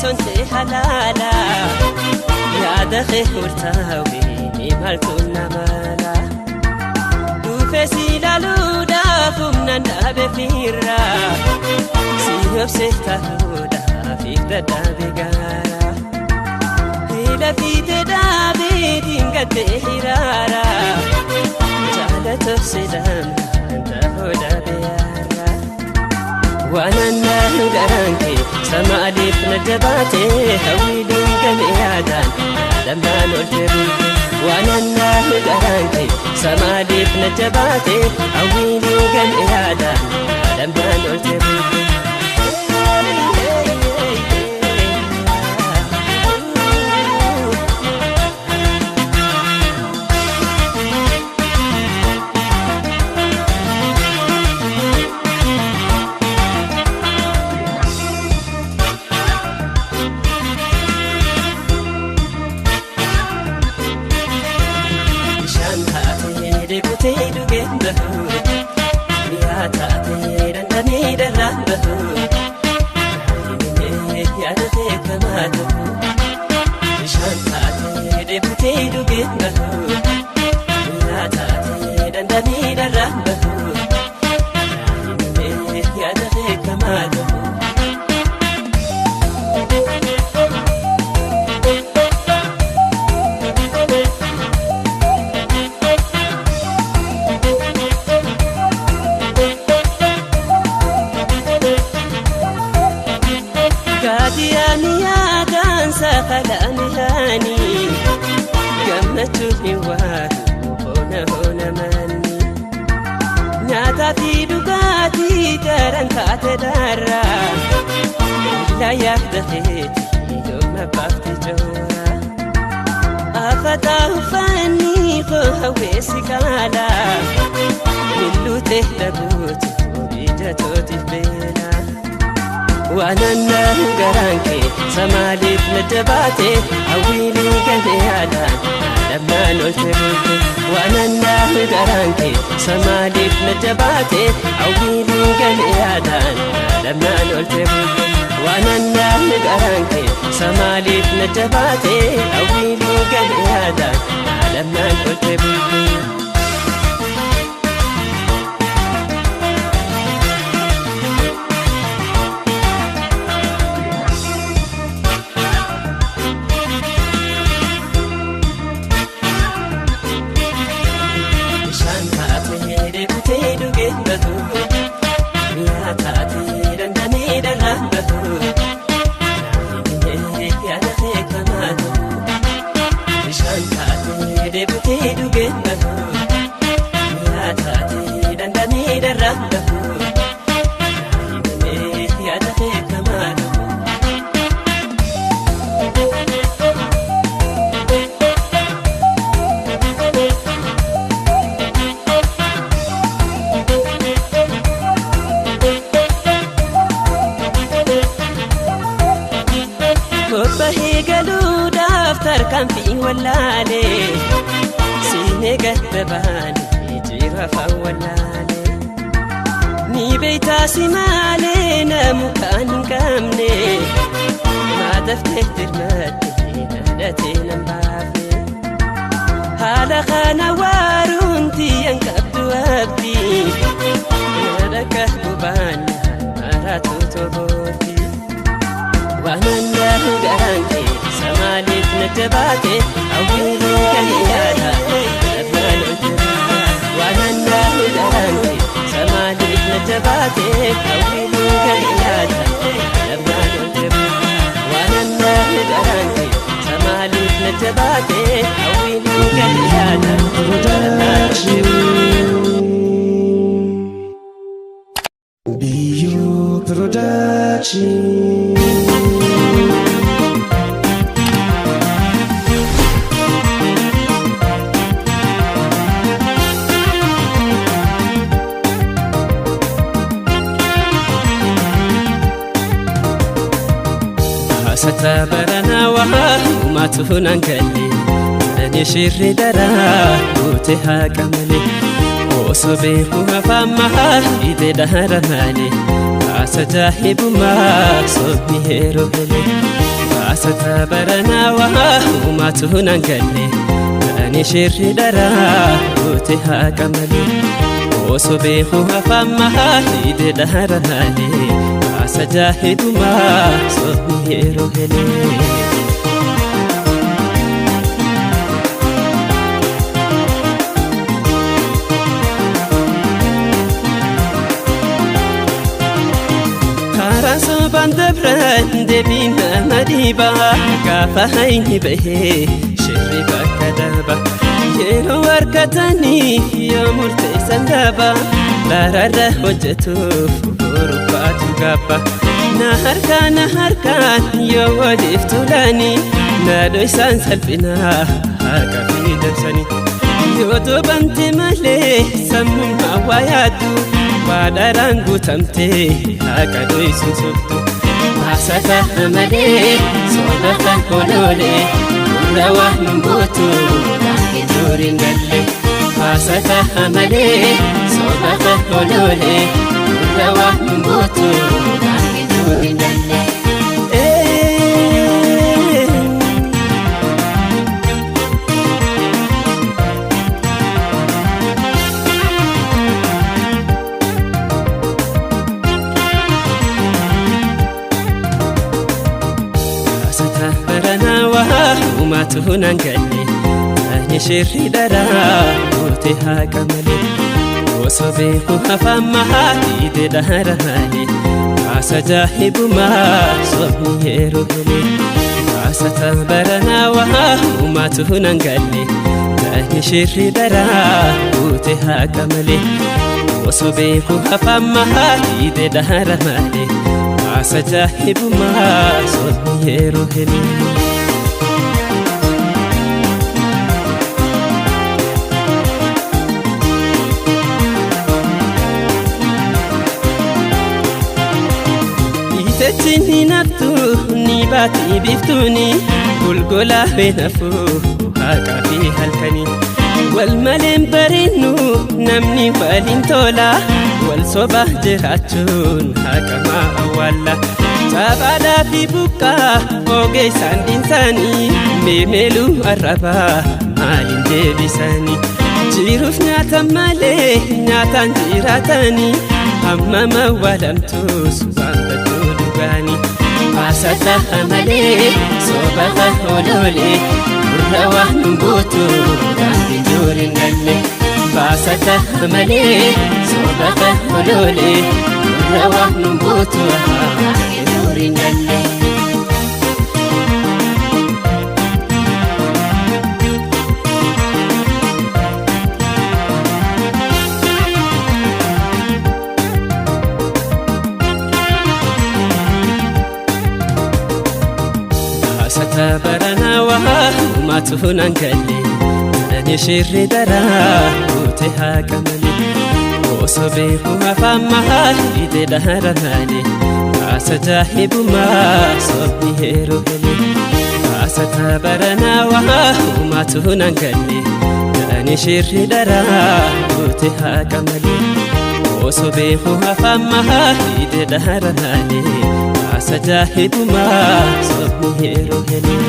سنتي حلالا يا دخي ورتاوي مالتنا مالا دوفسي لالودا فمنا بفيرا سيوب سيتالودا فيك دابيغارا هيلا في تدابي دينغت حرارا جالت سلام تهودا بيارا وانا ناهو درانكي سما أليف نجباتي هويلين كميادان لما نرتبي وانا ناهو درانكي سما أليف نجباتي هويلين كميادان لما نرتبي تيدو جنبه يا تأتي رندني دربه يا دخيك ما تبو شان تأتي تيدو جنبه يا تأتي رندني دربه يا دخيك ما تبو سفلاني هاني قمتني هنا ماني ناتا في دقاتي ترنتا تدارا لا يخدخيتي يوم بافتي جورا أفتاه فاني فهوي سكالا ملو تهدبوتي وبيجتوتي بينا وانا ناهو غرانكي سماليت نجباتي هويلي كنيادان لما نلتبوكي وانا ناهو غرانكي سماليت نجباتي هويلي كنيادان لما نلتبوكي وانا ناهو غرانكي سماليت نجباتي هويلي كنيادان لما نلتبوكي كان في ولالي سيني قهباني جيرا فولالي ني بيتا سمالي نمكان كامني ما دفتك ترمتي نادتي نمبافي هالا خانا وارونتي ينكبت وابدي نادك ببانا مراتو تبوتي وانا ناهو غرانكي سماليت نجباتي أويلي كهيانا لما نلتبي وانا ناهو غرانكي سماليت نجباتي أويلي كهيانا لما نلتبي وانا ناهو غرانكي سماليت نجباتي أويلي كهيانا لما نلتبي Bio Production. ستبرنا وما تهون كلي لني شر درا وتها كملي وصبيه فما إذا دهر مالي أسجاهب ما صبيه ربلي asata barana wa matuna galle ani shirri dara uti hakamali oso behu hafama ide daharale asajahiduma so hero hele bandabran debina madiba kafa hayni behe shirri bakadaba yeno warkatani yomurte sandaba larada hojjetu furubatu gaba naharkan yowadiftulani nadoisan salfina haka fi darsani yoto banti male sammum hawayatu wadarangu tamte haka doisun sobtu asata amade sobata kolole rawa mbutu lakidurin galle asata amade sobata kolole rawa mbutu lakidurin galle وماتهن قلي أهني شري درا وتها كملي وصبيحها فمها إيدي دهرهالي عسجاهب ما صبني يروهلي عستهبرنا وماتهن قلي أهني شري درا وتها كملي وصبيحها فمها إيدي دهرهالي عسجاهب ما صبني يروهلي تتني نبتو نباتي بفتوني قلقلا بنفو هاكا في هالكني والملين برينو نمني والين تولا والصبح جراتون هاكا ما أولا تابالا في بوكا فوقي ساندين ساني ميميلو الربا مالين ديبساني جيروف ناتا مالي ناتا جيراتاني أما ما ولمتو سوزان بدو gani asata amale sobata holole rawa mbutu kandi jorin galle asata amale sobata holole rawa mbutu kandi jorin galle برنا وما تهون قلي أنا شري درا وتها كملي وصبيحها فمها إيدي دهرهالي عسجاهب ما صبني هيروهلي عستا برنا وما تهون قلي أنا شري درا وتها كملي وصبيحها فمها إيدي دهرهالي عسجاهب ما صبني هيروهلي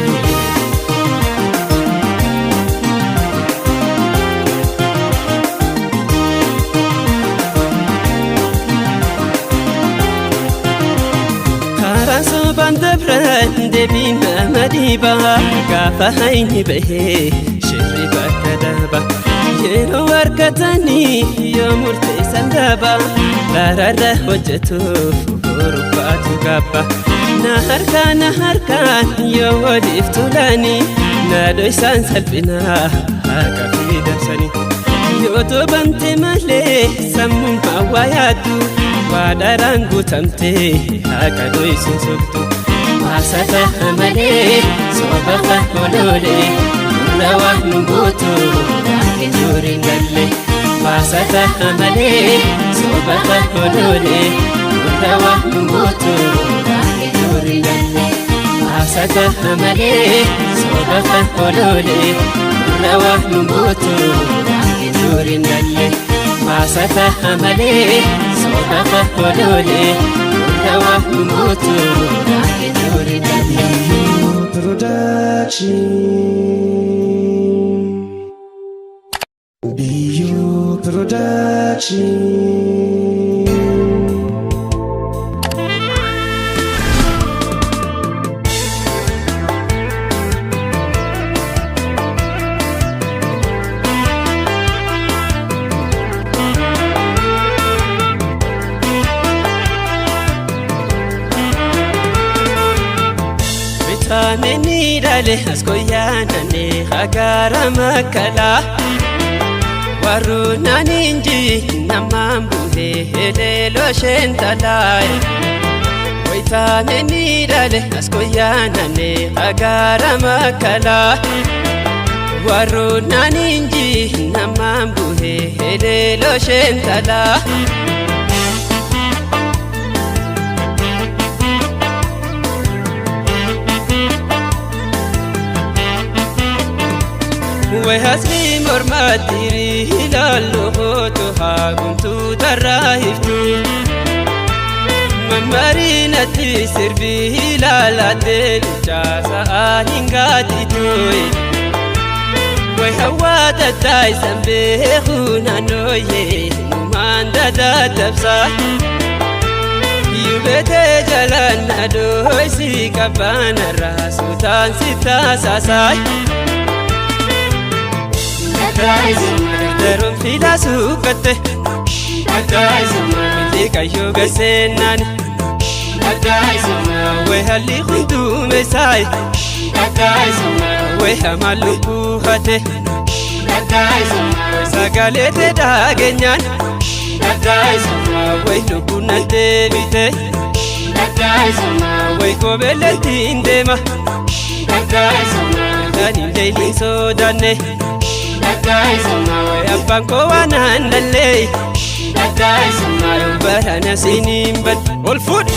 كاراسو باندبران دبينا مديبا كافا هيني بهي شري باكدابا ينو وركتاني يومرتي سندابا لارده وجتو فورباتو غابا نهاركان يودي افتولاني نادويسان سلفنا هاكا في درساني يوتو بنتي مالي سمم هواياتو ودارانغو تمتي هاكا دويسن سبتو asata amale sobata holole rawa mbutu kandi jorin galle asata amale sobata holole rawa mbutu kandi jorin galle asata amale sobata holole rawa mbutu kandi jorin galle asata amale sobata holole rawa mbutu kandi jorin galle Bio Production. Vitamini dale askoyana ne agara makala waruna ninji namambuhe helelo shentalai. Vitamini dale askoyana ne agara makala waruna ninji namambuhe helelo shentalai. وهسلي مرماتيري هلالو توها كنتو تراهفتو ممارينتي سربي هلالاتي لجاسا آهنغاتي توي وهوا تتاي سنبيخونا نوي نمان دادا تبسا يوبيتي جلانا دوي سيكابانا راسو تانسيتا ساساي Darum fila sukate Mili kayo gasenani We hali khundu mesai We hamalu buhate Sagalete dagenyan We lubunante bite We kobele tindema Dani leili sodane Abbanko wanandale Barana sinimban All food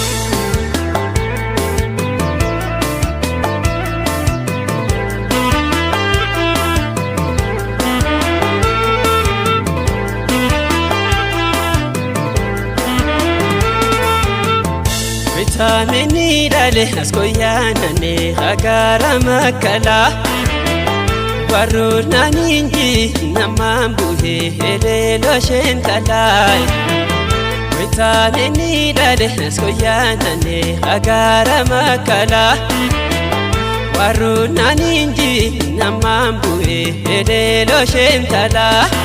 Vitamini dale askoyana ne agara makala waruna ninji namambuhe helelo shentalai. Vitamini dale askoyana ne agara makala waruna ninji namambuhe helelo shentalai.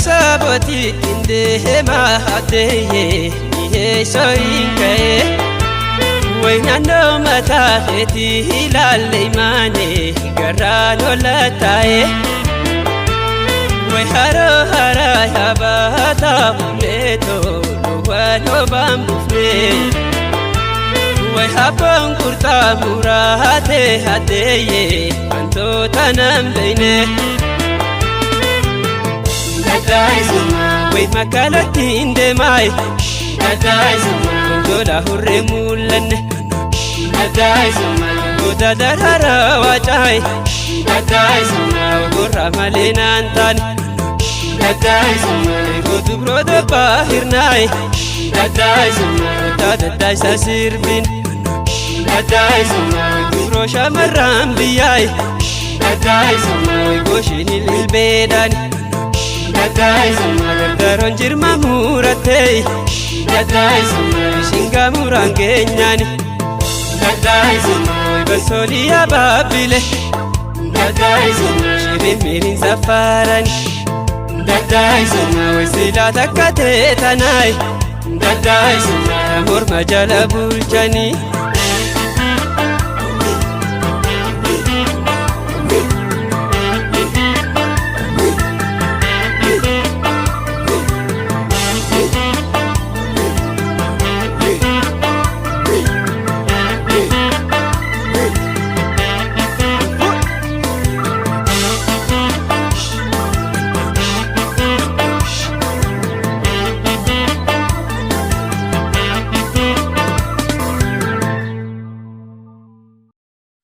Saboti inde ma hateye ihe soinke Wainando mata kheti hilal imane garano lataye Wai haro hara habata leto wano bambufne Wai hapon kurta murate hateye anto tanam beine Wait makalati inde mai Dola hurre mulane Goda darara wajai Gurra malena antani Godu broda bahirnai Dadadai sasirbin Gubro shamarran biyai Goshinil ilbedani Daron jirma muratei Shinga murangenyani Basoli ababile Shirin mirin safarani Wesila takate tanai Morma jala bulchani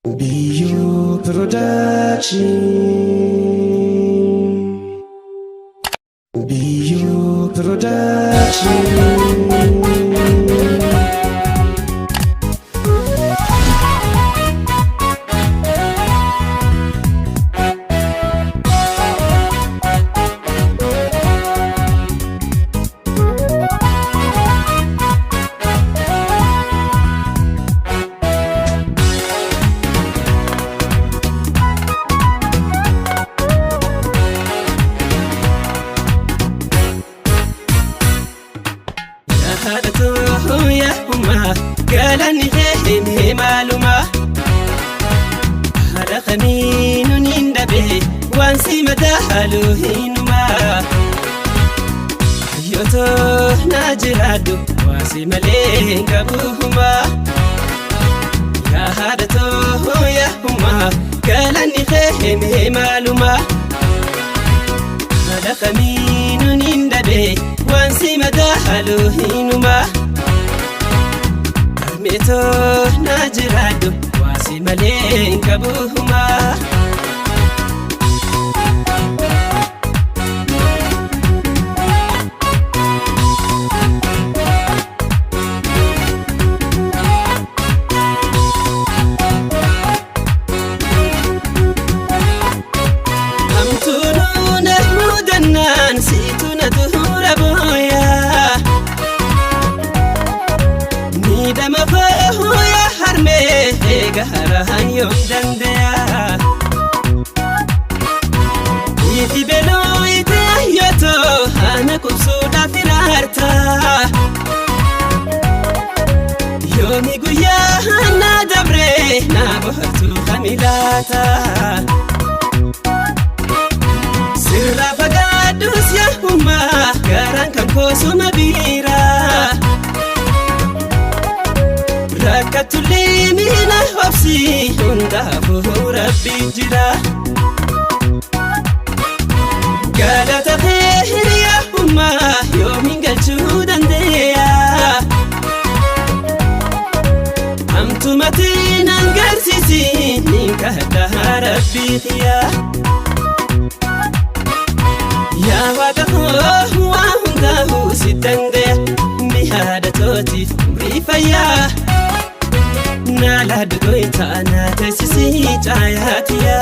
Bio Production. هادته يا أمه قالني هي معلومة هذا خمين يندبه وانسي مدهلو هينما يوتو ناجرادو وانسي ملين قبوهما يا هادته يا أمه قالني هي معلومة هذا خمين يندبه وانسي مدهلو هينما أرميتو ناجرادو وانسي ملين قبوهما نسيتنا تهور أبويا نيدا مفاهو يا حرمي قهرها يوم دنديا يتي بلو يتيهيتو أنا كبسودا في الهرتا يومي قويا أنا دبري نابهتو خميلاتا سرا فقادوس يا أمه قران كان كوسو مبيرا ركتو لي من وفسي هندافو ربي جدا قالت خير يا أمه يومين قلتو دنديا أمتو متين انقرسيسي ننكهدها ربي خيا يا وقهو وهنده ستنده بهادتوتي مريفيا نالا دقويتا ناتسيسي جاياتيا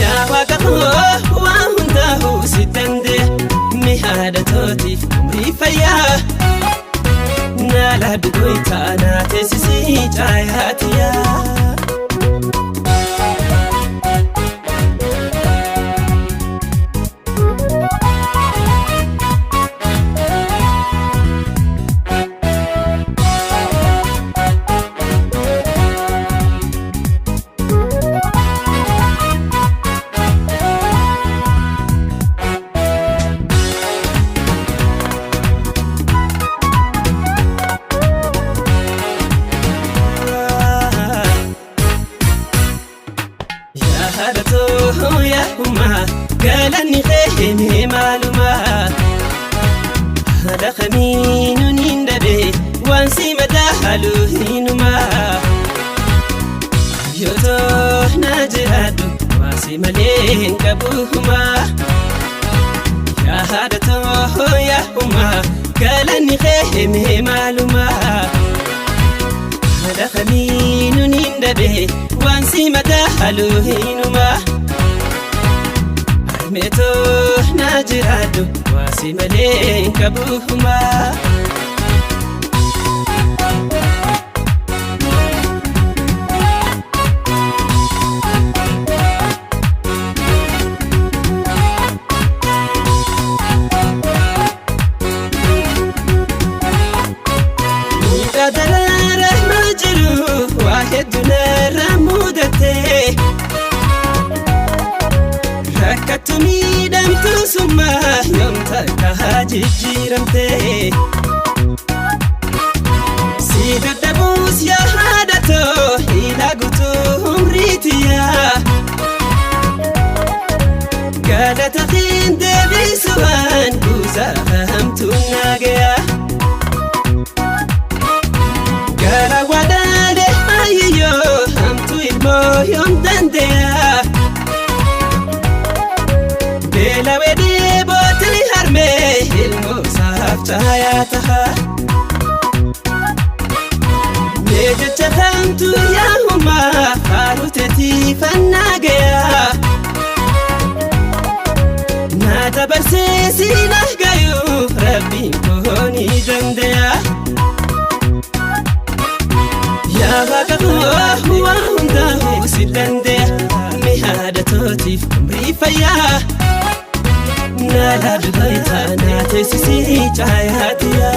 يا وقهو وهنده ستنده بهادتوتي مريفيا نالا دقويتا ناتسيسي جاياتيا هادته يا أمه قالني هي معلومة هذا خمين يندبه وانسي مدهلو هينما يوتو ناجرادو وانسي ملين قبوهما يا هادته يا أمه قالني هي معلومة هذا خمين يندبه وانسي مدهلو هينما أرميتو ناجرادو وانسي ملين قبوهما ركتني دمت ثم يوم تركها جيرمتي سيد الدبوس يا هادته إلى قطوهم ريتيا قالت أخين دبي سوان بوزا فهمت الناقيا قال ودالي أيو همت إلمو يوم دنديا بلا ودي بوتلي هرمي الموسى نفجاياتها نجت فهمت يا هما فاروتتي فناقيا ناتا برسيسي نهقايو ربي كوني دنديا يا باقه وهنده سيدنديا مهادة توتيف بريفيا نالا بغيتا ناتسيسي جاياتيا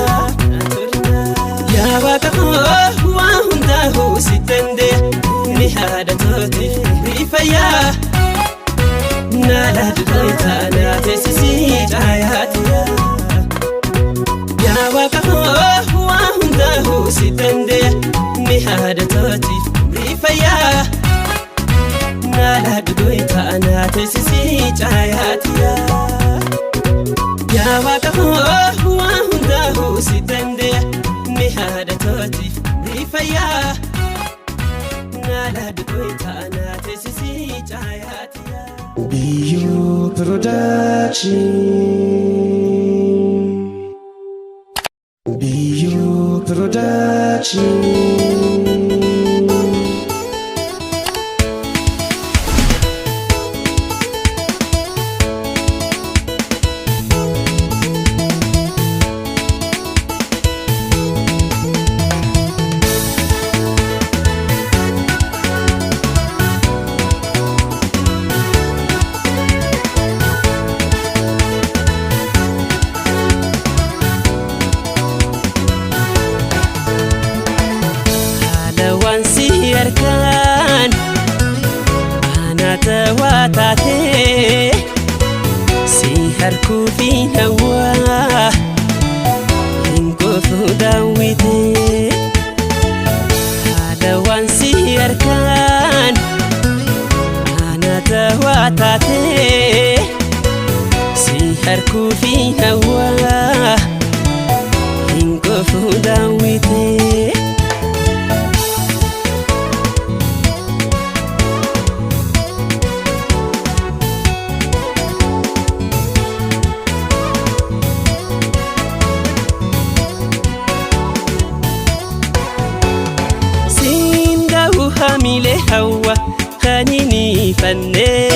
يا باقه وهنده سيدنديا مهادة توتيف بريفيا نالا بغيتا ناتسيسي جاياتيا يا باقه وهنده سيدنديا مهادة توتيف بريفيا نالا بغيتا ناتسيسي جاياتيا يا باقه وهنده سيدنديا مهادة توتيف بريفيا نالا بغيتا ناتسيسي جاياتيا Bio Production Bio Production كان أنا تواتاتي سيهر كوفي نوا إنكوفو داويتي هذا وان سيهر كان أنا تواتاتي سيهر كوفي نوا إنكوفو داويتي ميلي هوا خانيني فني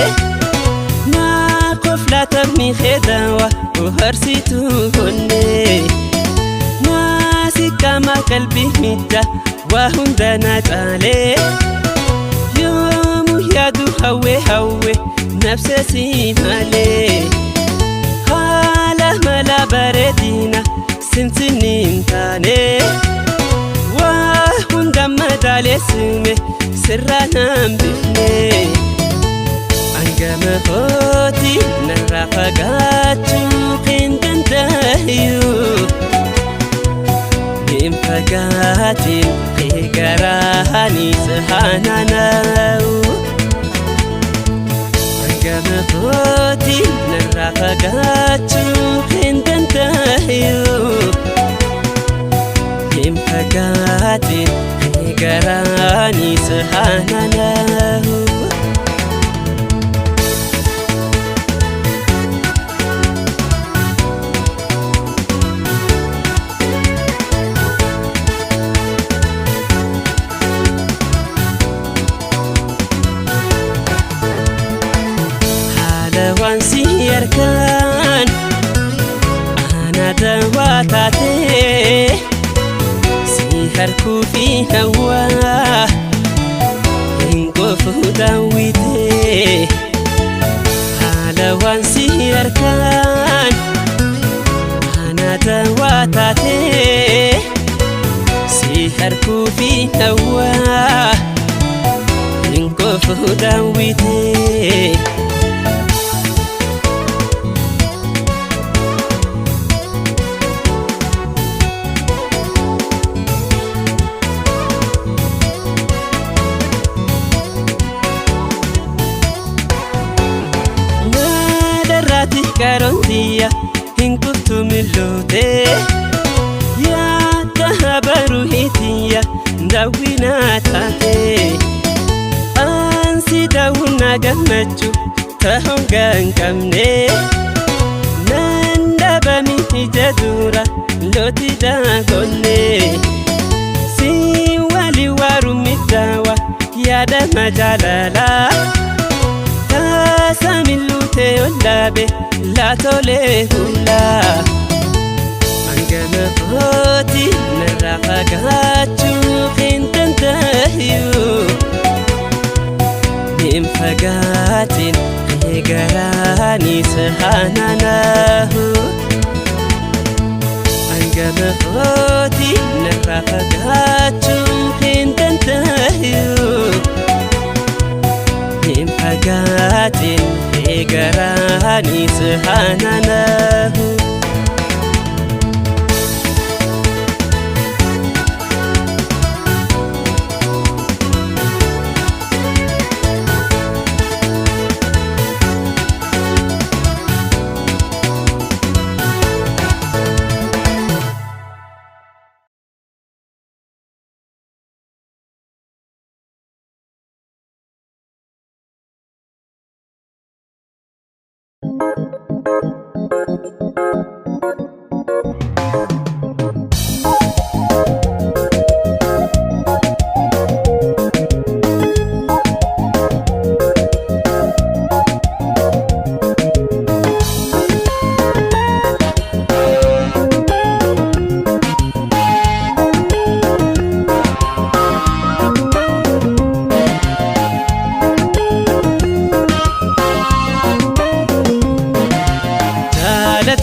ما قفلة تبني خداوة وهرسيتو هني ما سكا ما قلبي مدى وهندنا تعالي يوم يادو هوي هوي نفسي مالي حالة ملا بردينا سنتنين تاني وهندما دالي سمي سرانا بفني أنقام خوتي نرافقاتو قندن دايو بمفقاتي خيقراني سهانا ناو أنقام خوتي نرافقاتو قندن دايو بمفقاتي خيقراني سهانا ناو وان سير كان أنا دواتاتي سيهر كوفي نوا إنكوفو داويتي على وان سير كان أنا دواتاتي سيهر كوفي نوا إنكوفو داويتي كارونتيا إن كنت ملوتي يا تهبرو هيتيا داوينا تاتي أنسي داونا جمجو تهونغان كمني نندا Abami ijadura loti da golle si wali waru mitawa yada majalala ta samilute olabe la tole hula angana khoti narafagachu khintantahiyu nim fagatin garani sahananahu angana khoti narafagachu khintantahiyu nim fagatin garani sahananahu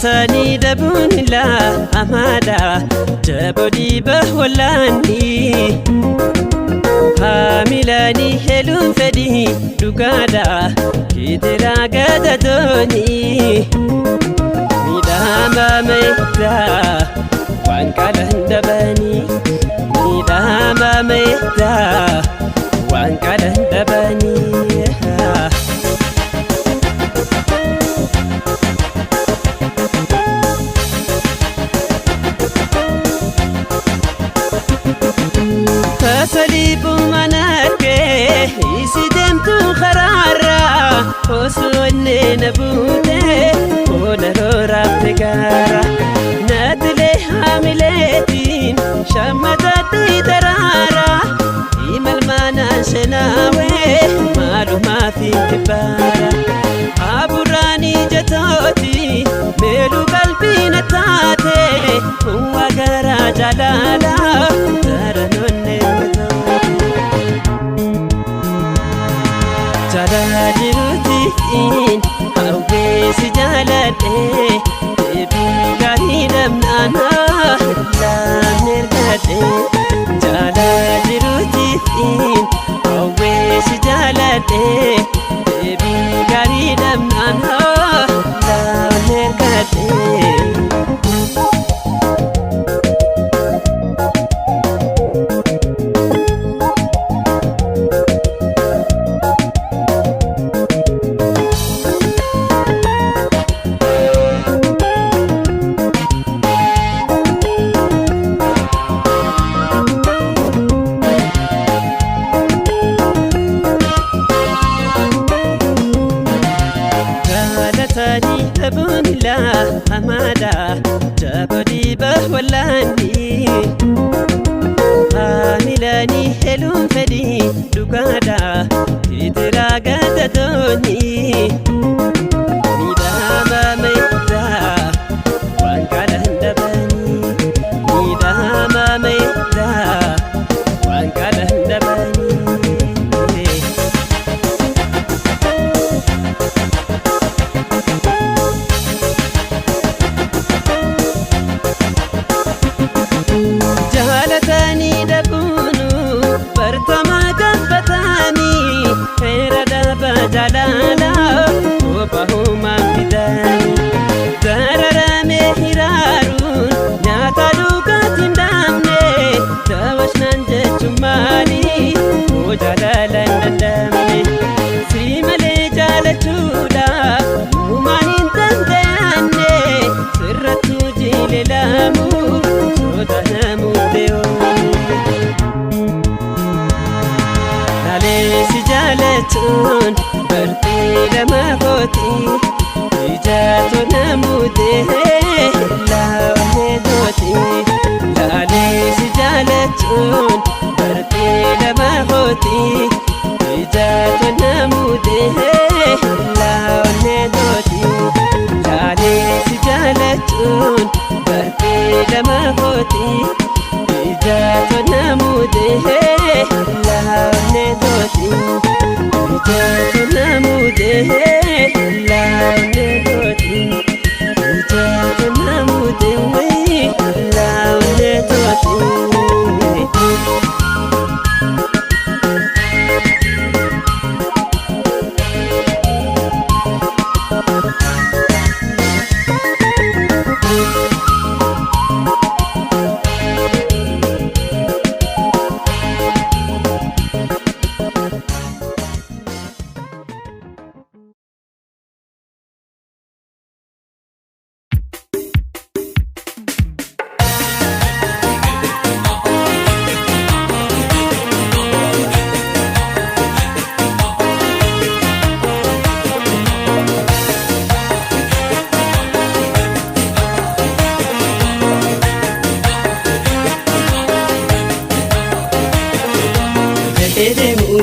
tani dabunila amada jabodi bahwalani hamilani helun fedi dugada kitira gadadoni midama meita wankalan dabani midama meita wankalan dabani سليب مناركه يسدمتو خرارا وسوني نبوته ونرورا بتكارا نادلي حاملتين شمتتي درارا إيمال مانا شناوي مالو ما في كبارا أبو راني جتوتي ميلو قلبي نتاتي هو قرا جلالا jirutiin awweesi jaaladhe deebii gaarii namnaana laan ergadhe jaala jirutiin awweesi jaaladhe deebii gaarii namnaana laan ergadhe bunila amada jabodi bahwalani hamilani helun fedi dugada kitira gadadoni midama meita wankalan dabani midama meita wankalan dabani jalala obahuma bidani dararame hirarun nyata dukatin damne tawashnan jechumani o jalala ndamne simale jalachula umanin tandayanne sirratu jilelamu sodanamu deo nale si jalatun برتي لما فوتي إجاتنا مودي jaalachuun darbee lama hooti ijaatu namudee laawne tooti jaaleessi jaalachuun darbee lama hooti ijaatu namudee laawne tooti ijaatu namudee laawne tooti ijaatu namudee laawne tooti.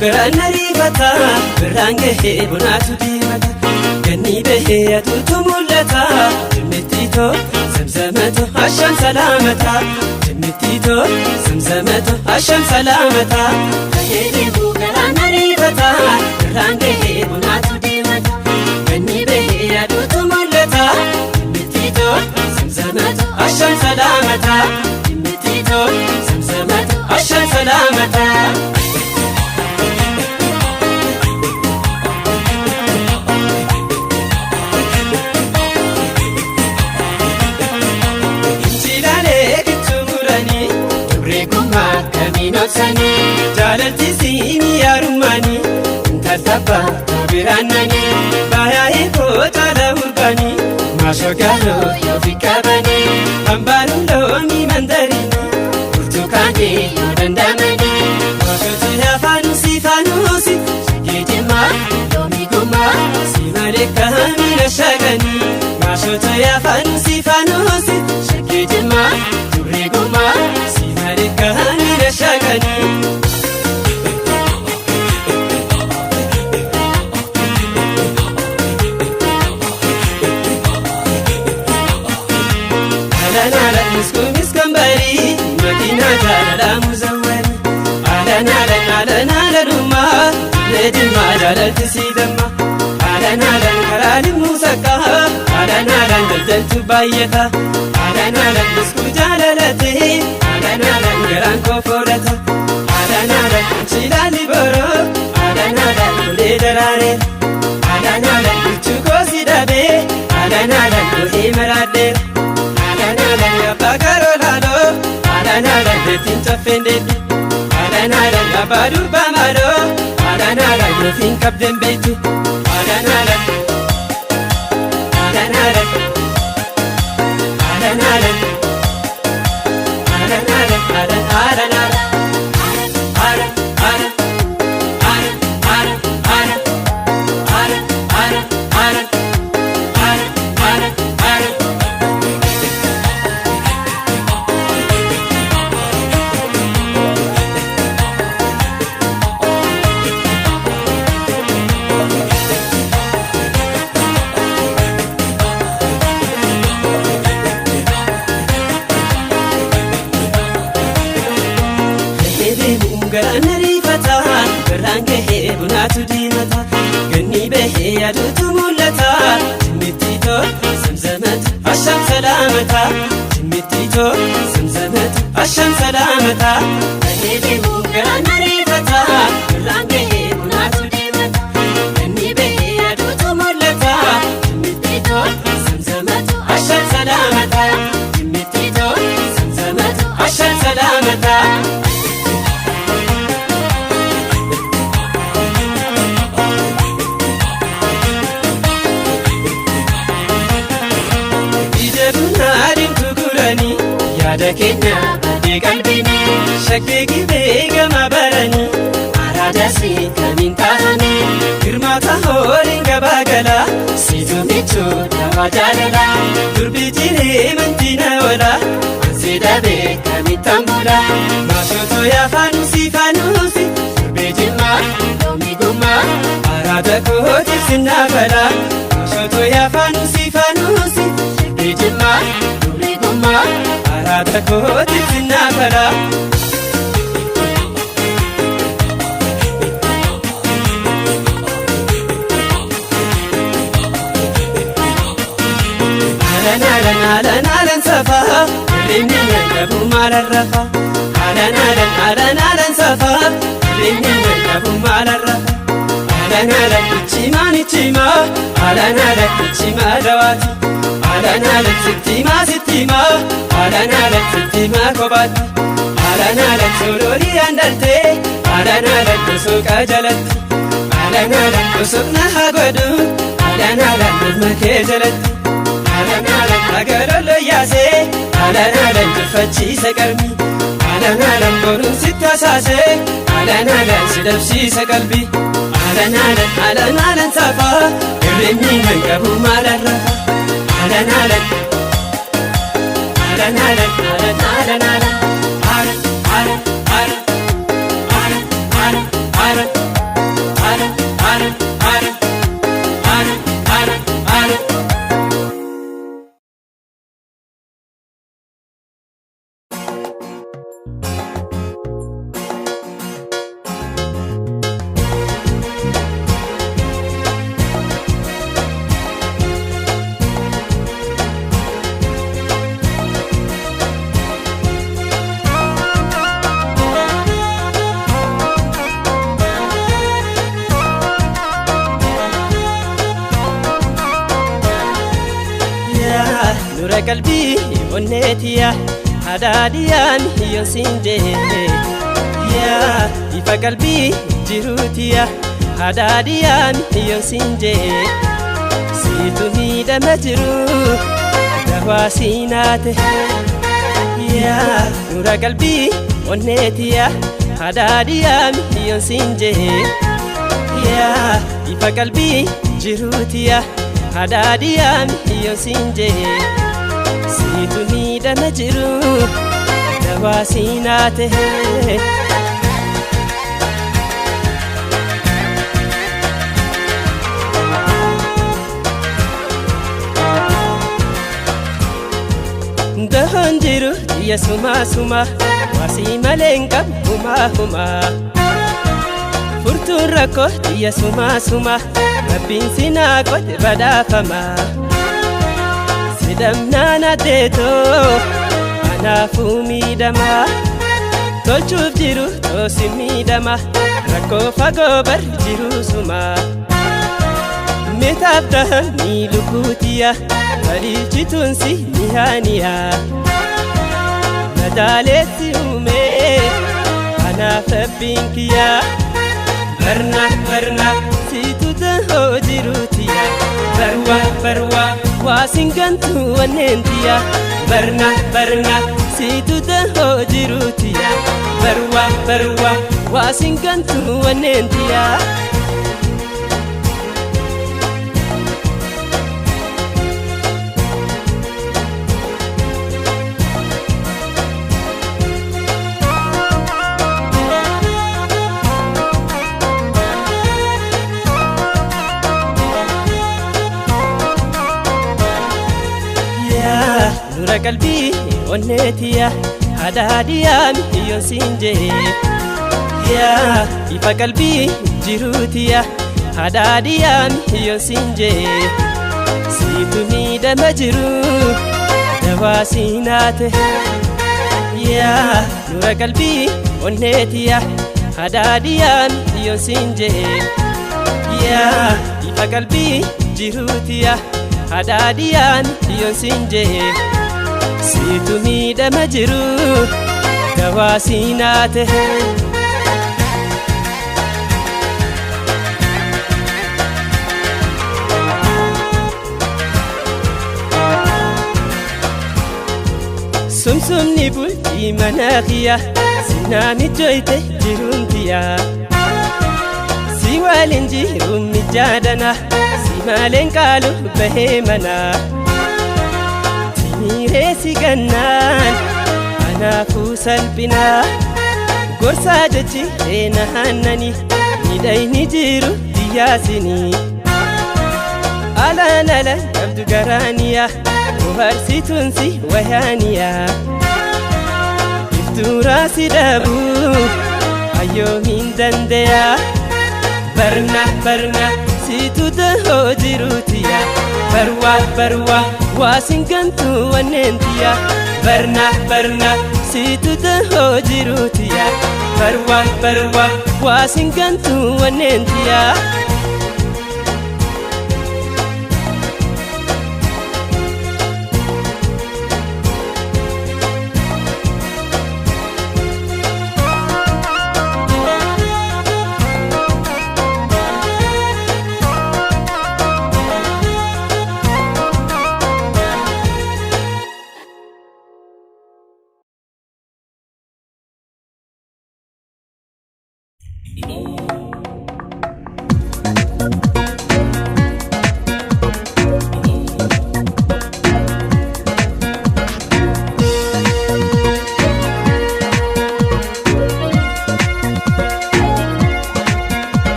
Garaan ariifata birraan gahee bonaatu diimata ganni bahee aduutu mul'ata jimmittiitoo zamzamato asham salaamata jimmittiitoo zamzamato asham salaamata gahee deemuu garaan ariifata birraan gahee bonaatu diimata ganni bahee aduutu mul'ata jimmittiitoo zamzamato asham salaamata jimmittiitoo zamzamato asham salaamata. Jaalatti siini yaarummaani intaltabba biraannani baay'ee koota lahurbani maashoo gaaloo yoo fi qabani hambaaruun loomii mandariini burtukaanii yoo dandamani maashootu yaafanuusi fanuusi shagee jimmaa loomii gummaa si malee kaamina shagani maashootu yaafanuusi fanuusi shagee jimmaa turree gummaa si malee kaamina shagani. Jaalatti siidamma alanaalan karaani muusaqqa alanaalan daldaltu baay'ata alanaalan biskuu jaalalate alanaalan garaan koo foodhata alanaalan chilaali boroo alanaalan olee daraare alanaalan bichuu koo si dhabee alanaalan ohii maraadheera alanaalan abbaa garoo laaloo alanaalan deettiin caffeen deetti alanaalan abbaa durbaa maaloo alanaalan yookiin qabdeen beektu alanaalan alanaalan alanaalan alanaalan alanaalan garaan ariifata birraan gahee bonaatu diimata ganni bahee aduutu mul'ata jimmittiitoo zamzamatu asham salaamata jimmittiitoo zamzamatu asham salaamata gahee deemuu garaan ariifata birraan gahee bonaatu diimata ganni bahee aduutu mul'ata jimmittiitoo zamzamatu asham salaamata jimmittiitoo zamzamatu asham salaamata. Yaada keenya badee qalbiini shakkii gibee gama barani araadasi kamiin taa'ani hirmaata hooliin gabaa gala siituu michuu nama jaalala durbii jiree mantiina oola ansee dabe kamitambula Mashoto ya fanusi Bejima domiguma Arada kohoti sinabala Mashoto ya fanusi Bejima domiguma Arada kohoti sinabala Alan safa rinni nagabu malarrafa Alan safa rinni nagabu malarrafa Alan chima Alan chima rawati Alan sittima Alan sittima kobati Alan solori andarte Alan kusuka jalatti Alan kusukna hagodu Alan nurmake jalatti Alan agarolo yaase Alan tufachiisa qarmi Alan boruun sitta saase Alan sidabsiisa qalbi Alan safa irrinni hanqabu maalarrafa Alan Nura qalbi onneetiya hadaadiyaan hiyyoon siinje ifa qalbi jiruutiya hadaadiyaan hiyyoon siinje siitu miidhama jiru dawaa siinaate Nura qalbi onneetiya hadaadiyaan hiyyoon siinje ifa qalbi jiruutiya hadaadiyaan hiyyoon siinje siitu miidhama jiru dawaa siinaate Dahoon jiru xiyya suma Wasii malee hin qabu huma Furtuun rakkoo xiyya suma Rabbiin sinaa qote badhaafama Sidamnaan addeetoo anaafuu miidhama Tolchuuf jiru toosi miidhama Rakkoo fagoo bar jiru suma Metaaf dahan ni lubbuutiya Balichituun si nihaaniya Madaaleetti uumee anaaf rabbiin kiyya Barna siitu dahoo jiruutiya Barwa waasin gantuu wanneentiya Barna siitu dahoo jiruutiya Barwa waasin gantuu wanneentiya Nura qalbi onneetiya hadaadiyaan hiyyoon siinje ifa qalbi jiruutiya hadaadiyaan hiyyoon siinje siitu miidhama jiru dawaa siinaate Nura qalbi onneetiya hadaadiyaan hiyyoon siinje ifa qalbi jiruutiya hadaadiyaan hiyyoon siinje siitu miidhama jiru dawaa siinaate Sumsumni bultii mana kiyya sinaan ijoyte jiruuntiya Si waliin jiruun mijaadana si maleen qaalu bahee mana Timiiree si gannaan Kanaafuu salphinaa gorsaa jechi eena hannanii miidhayni jiru diyyaasinii alaalala qabdu garaaniyaa bohaarsituunsi wayaaniyaa iftuuraa si dhabuu ayyoomiin dandayaa barna situ tahoo jiruutiyaa barwaa waasin gantuu wanneentiyaa barna situ tahoo jiruutiyaa barwaa waasin gantuu wanneentiyaa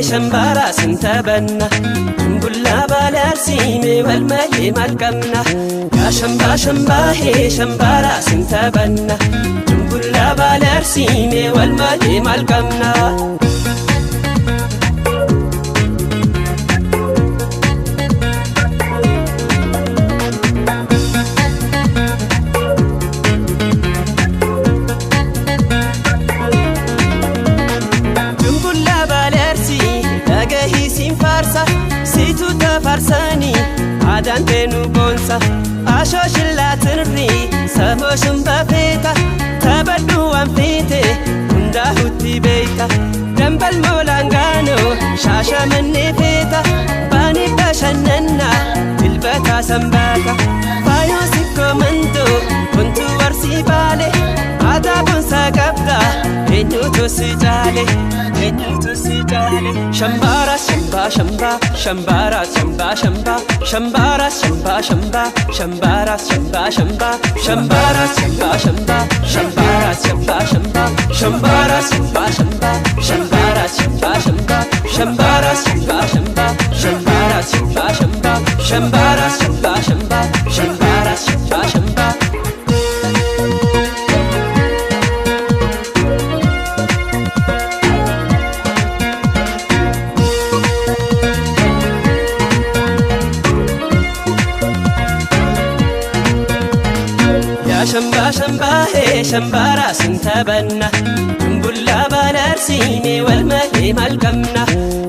Shambara sintabanna Tumbulla balarsiime walmaye malkamna Ya shamba he shambara sintabanna Tumbulla balarsiime walmaye malkamna Situ tafarsani adantenu bonsa asho shillatirri samo shumbafeta tabaddu anfite hunda hutti beita dambal molangano shasha mannefeta bani bashannanna tilbata sambata fayo sikkomando kuntu warsi bale adabun sakabda enyutu sijale Shambara shamba Shambara shamba Shambara shamba Shambara shamba Shambara shamba Shambara shamba Shambara shamba Shambara shamba Shambara shamba Shambara shamba Shambara shamba Shambara shamba Shamba he shambara sintabanna Tumbulla balarsiime walmaye malkamna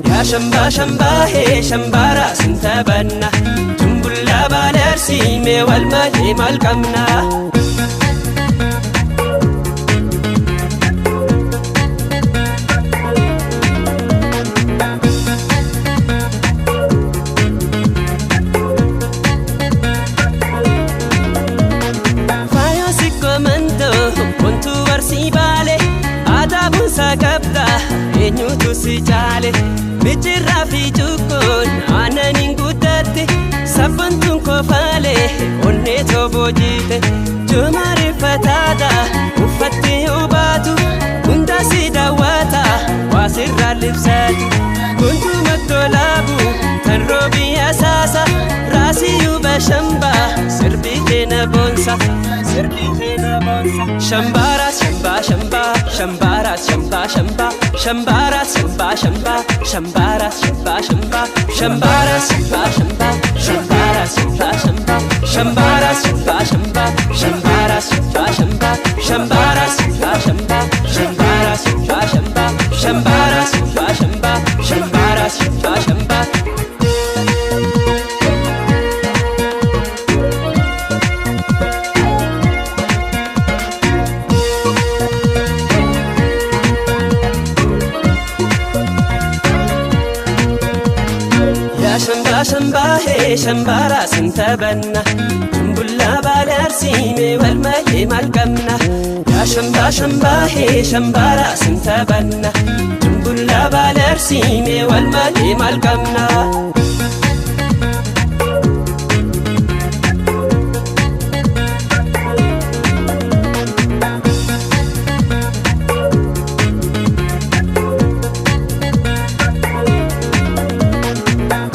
Ya shamba he shambara sintabanna Tumbulla balarsiime walmaye malkamna Sakabda enyutu sijale Bijirra fi jukun ananin guddate Sabbantun kofale onne tobojite Jumari fatada uffatti ubatu Hunda sidawata wasirra libsatu Kuntu maddolabu tanrobi asasa Rasi yuba shamba sirbi kena bonsa Shambara shamba Shambara shamba Shambara shamba Shambara shamba Shambara shamba Shambara shamba Shambara shamba Shambara shamba Shambara shamba Shambara shamba Shambara shamba Shambara shamba Shamba he shambara sintabanna Tumbulla balarsiime walmaye malkamna شمبا شمبا هي شمبارا سنتبنا جنبولا بالرسيمي والمالي مالقمنا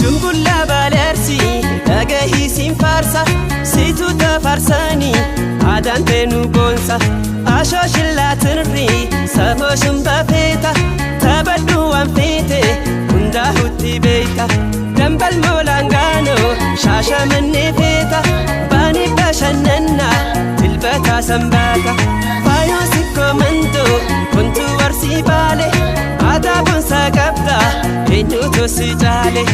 جنبولا بالرسي تاقهي سين فارسة سيتو تفارساني عادان تنو بونسا عشاش لا تنري سفوشن بفيتا تبدو وانفيتي كندا هوتي بيتا جنب المولانغانو شاشا مني فيتا باني بشننا تلبتا سنباتا فايو سيكو مندو كنتو ورسي بالي عدا بنسا قبدا هنو توسي جالي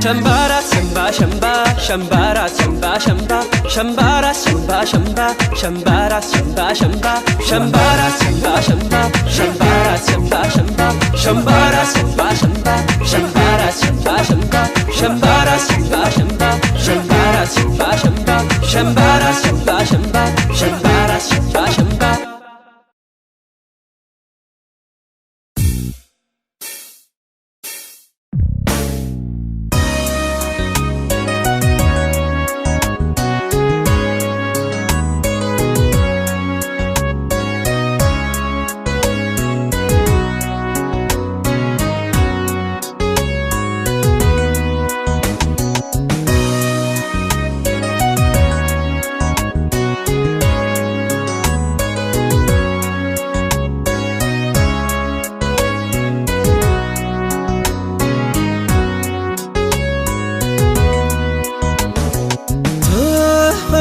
شمبارا شمبا شمبا شمبارا شمبا شمبا شمبارا شمبا شمبا شمبارا شمبا شمبا شمبارا شمبا شمبا شمبارا شمبا شمبا شمبارا شمبا شمبا شمبارا شمبا شمبا شمبارا شمبا شمبا شمبارا شمبا شمبا شمبارا شمبا شمبا شمبارا شمبا شمبا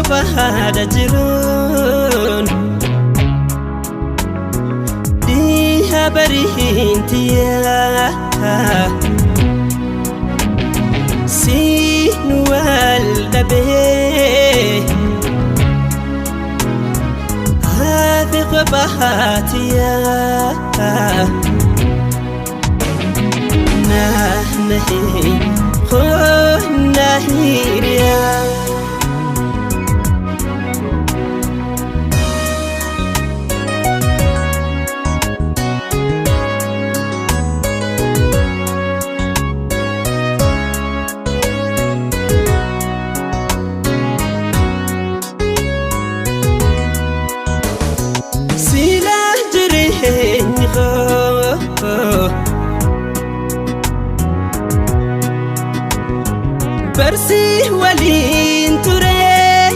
bahada jirun diha barihintiya sinu waldabe hafiq bahatiya nahnahi khunahiriya برسي ولين تري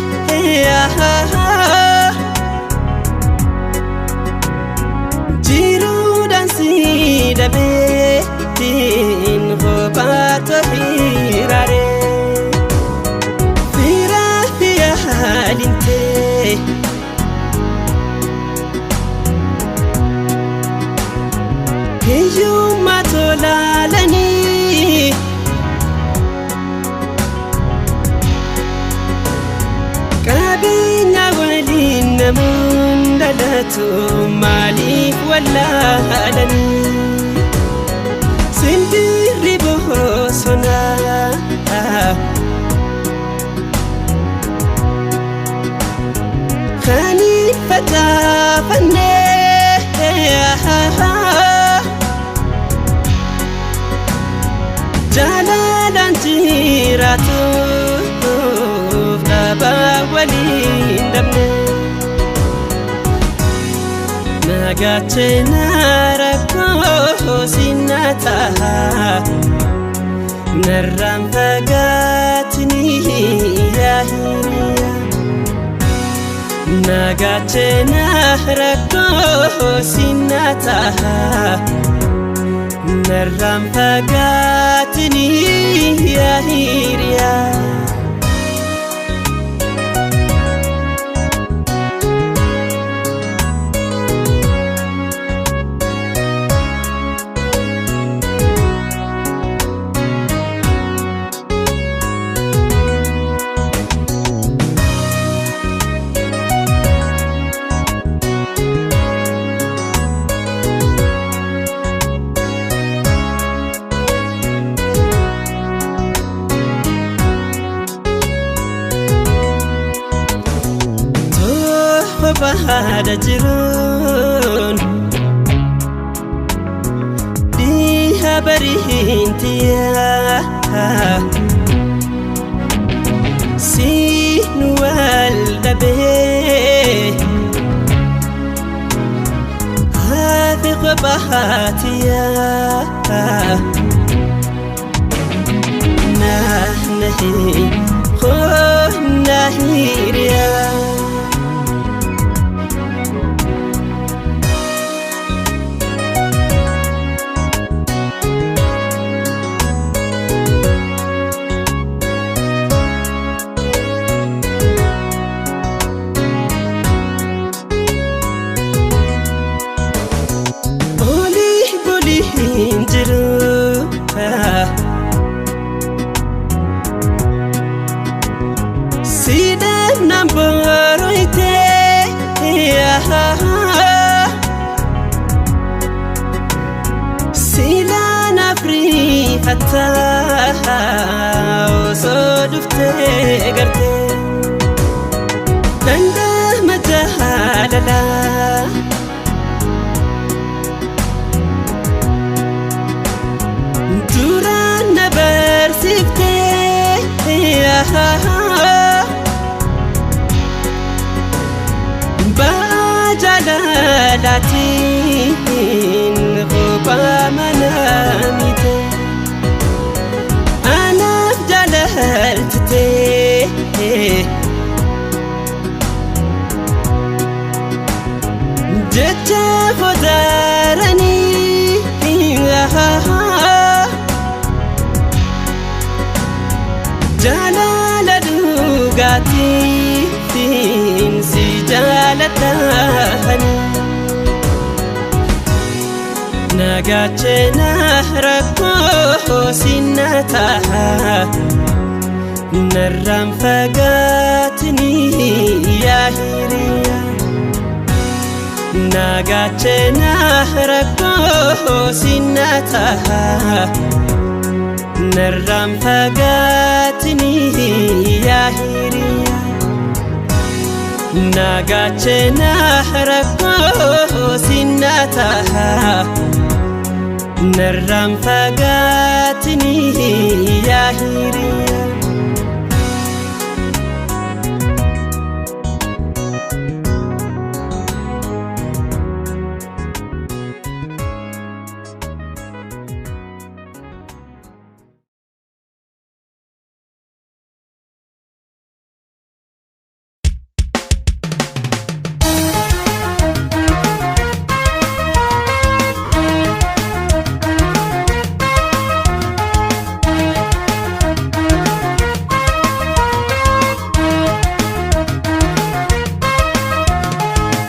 جيرو دانسي دبي تين غبات فيراري فيرا فيا حالنتي يوم ما تولالني كابينا ولين من دلتو مالك ولا هلني سندري بوسنا خاني فتا فني جلالا جيراتو فدابا ولين دمني ناقاتنا ركو سنتها نرم فقاتني يا هيريا ناقاتنا ركو سنتها نرم فقاتني يا هيريا barbaada jiruun diha bariintiyaa siin wal dhabee haadhi qobaatiyaa nahi nahiriya boli hinjiru sidam namboroite silana frifata oso dufte garte danda majalala duran nabarsifte bajalalatin manamite anaf jalaltite jecha khodarani jalala dugati si jalatani nagachena rakko sinata narram fagatni ya hiriya nagachena rakko sinata narram fagatni ya hiriya nagachena rakko sinata narram fagatni ya hiriya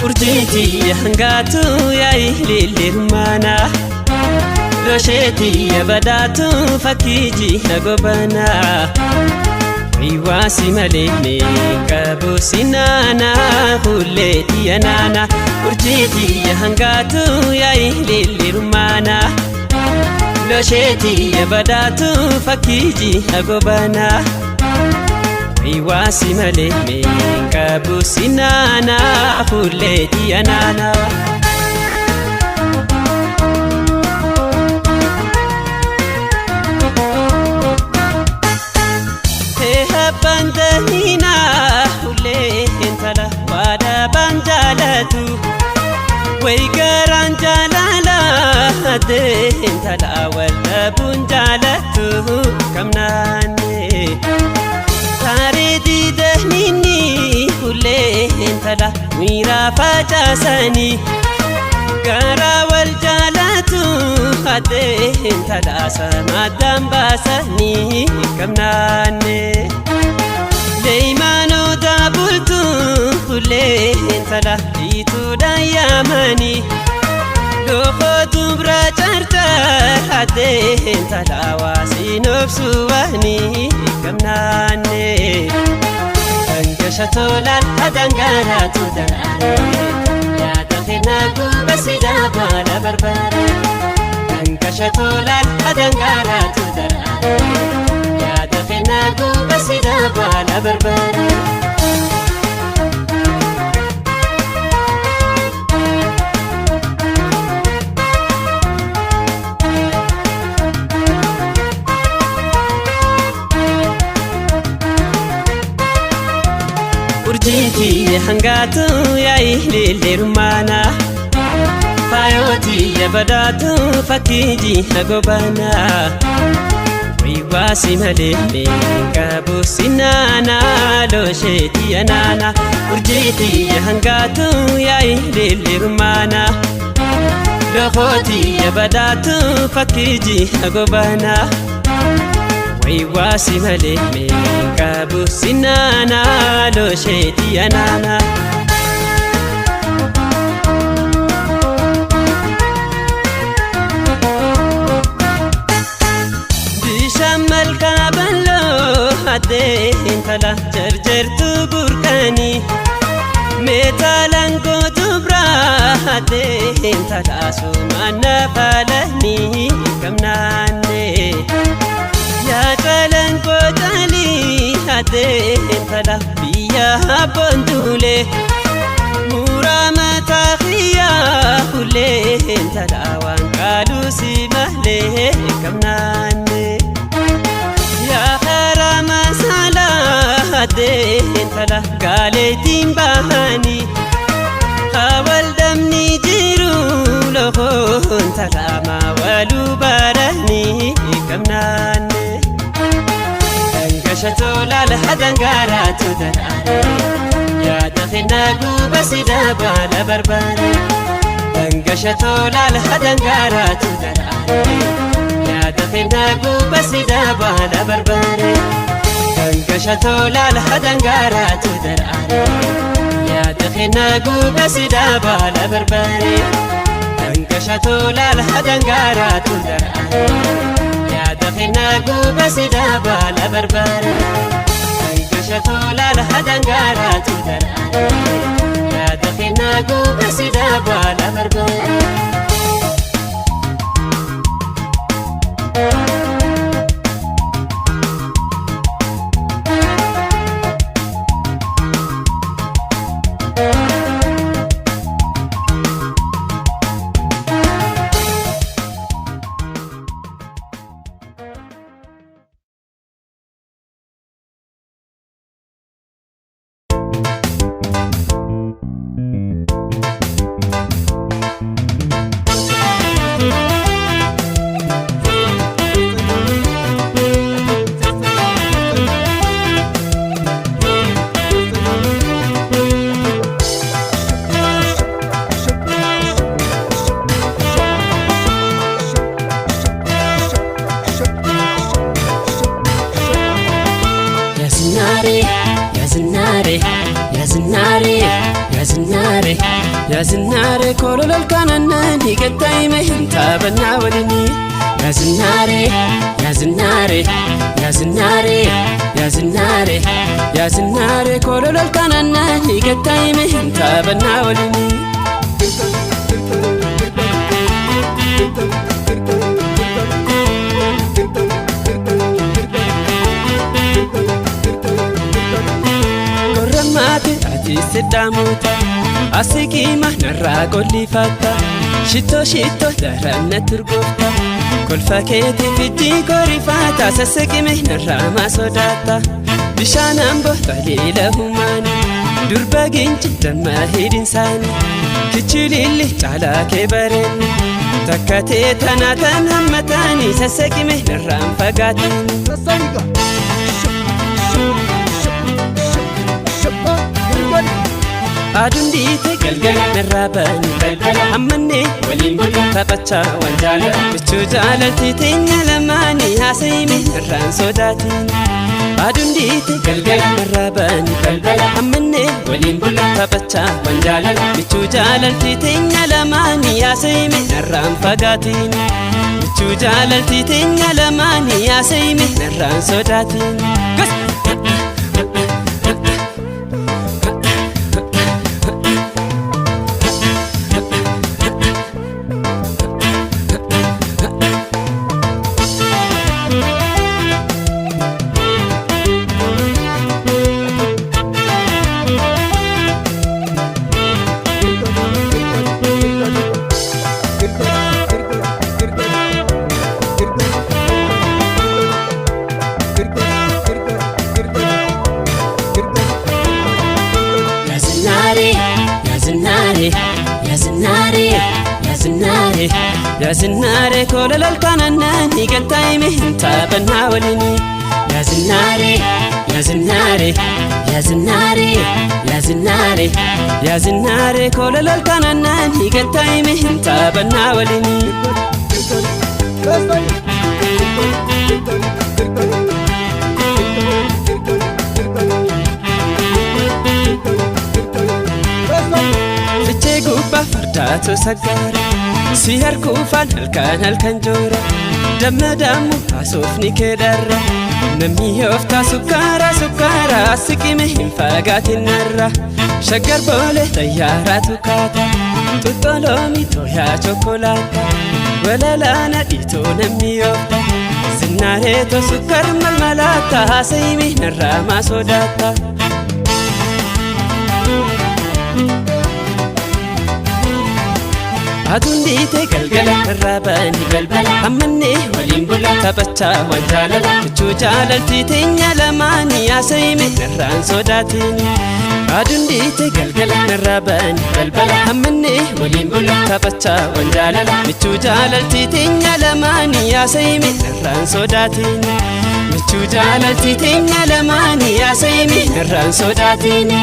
urjiti hangatu ya ililirmana rosheti badatu fakiji nagobana riwasi malene kabusinana huleti yanana urjiti hangatu ya ililirmana rosheti badatu fakiji nagobana riwasi malene kabusinana huleti yanana bandahina hulentala wada banjalatu way garan jalala dentala wala bunjalatu kamnane taridi dahnini hulentala mira fajasani gara wal jalatu dentala samadam basani kamnane leimano dabultu hulentala itu dayamani loko dubra charta hadentala wasinofsuwani kamnane angashatolan adangara tudare ya takhina kubasida bala barbara angashatolan adangara tudare ya takhina kubasida bala barbara urjiti hangatu ya ihli rumana fayoti ya badatu fakiji agobana wiwasi malele kabu sinana lo sheti anana urjiti hangatu ya ihli rumana lokhoti ya badatu fakiji agobana wiwasi malele kabu sinana lo sheti anana bishamal kabalo ade intala jarjartu burkani metalan ko tubra ade intala sumana falani kamnane ya kalan ko tali ade intala biya bondule muramata khiya kule intala wan kalu simale kamnane ya harama sala ade intala galetin bahani hawal damni jiru lohon intala ma walu barani kamnane dangashato lal hadangara tudara ya dakhina gubasida bala barbara dangashato lal hadangara tudara ya dakhina gubasida bala barbara dangashato lal hadangara tudara ya dakhina gubasida bala barbara dangashato lal hadangara tudara ya dakhina gubasida bala barbara dangashato lal hadangara tudara ya dakhina gubasida bala barbara يا زناري كل الكنن نيجتاي مهن تابنا ولني يا زناري يا زناري يا زناري يا زناري يا زناري كل الكنن نيجتاي مهن تابنا ولني كرماتي أتي سداموتا asiki mahnarra golli fatta shitto shitto daranna turgufta kolfa keeti fiddi korifata sassaqi mahnarra ma sodatta bishanan bohtalila humani durba ginchi damma hidinsaani kichililli cala ke bareni takkate tanatan hammatani sassaqi mahnarra fagaatani adundi te galgal narabani ammanne walin tapacha wanjala bichu jalalti tenya lamani hasimi ran sodati adundi te galgal narabani ammanne walin tapacha wanjala bichu jalalti tenya lamani hasimi ran fagati bichu jalalti tenya lamani hasimi ran sodati يا زناري كل الكناني قلتايمي انت بنا وليني يا زناري يا زناري يا زناري يا زناري يا زناري كل الكناني قلتايمي انت بنا وليني Guba fardatu sagara sihar kufan halkan jora damma damu asofni kedarra namni hofta sukara sikime hinfagatin narra shagar bole tayyaratu kata tutolomi toya chocolata wala lana dito namni hofta zinare to sukar malmalata saymi narra masodata Adundi te galgala rabani balbala ammanne walin bula tabacha wanjala chuchala titinya lamani asayme narran sodatini Adundi te galgala rabani balbala ammanne walin bula tabacha wanjala chuchala titinya lamani asayme narran sodatini chuchala titinya lamani asayme narran sodatini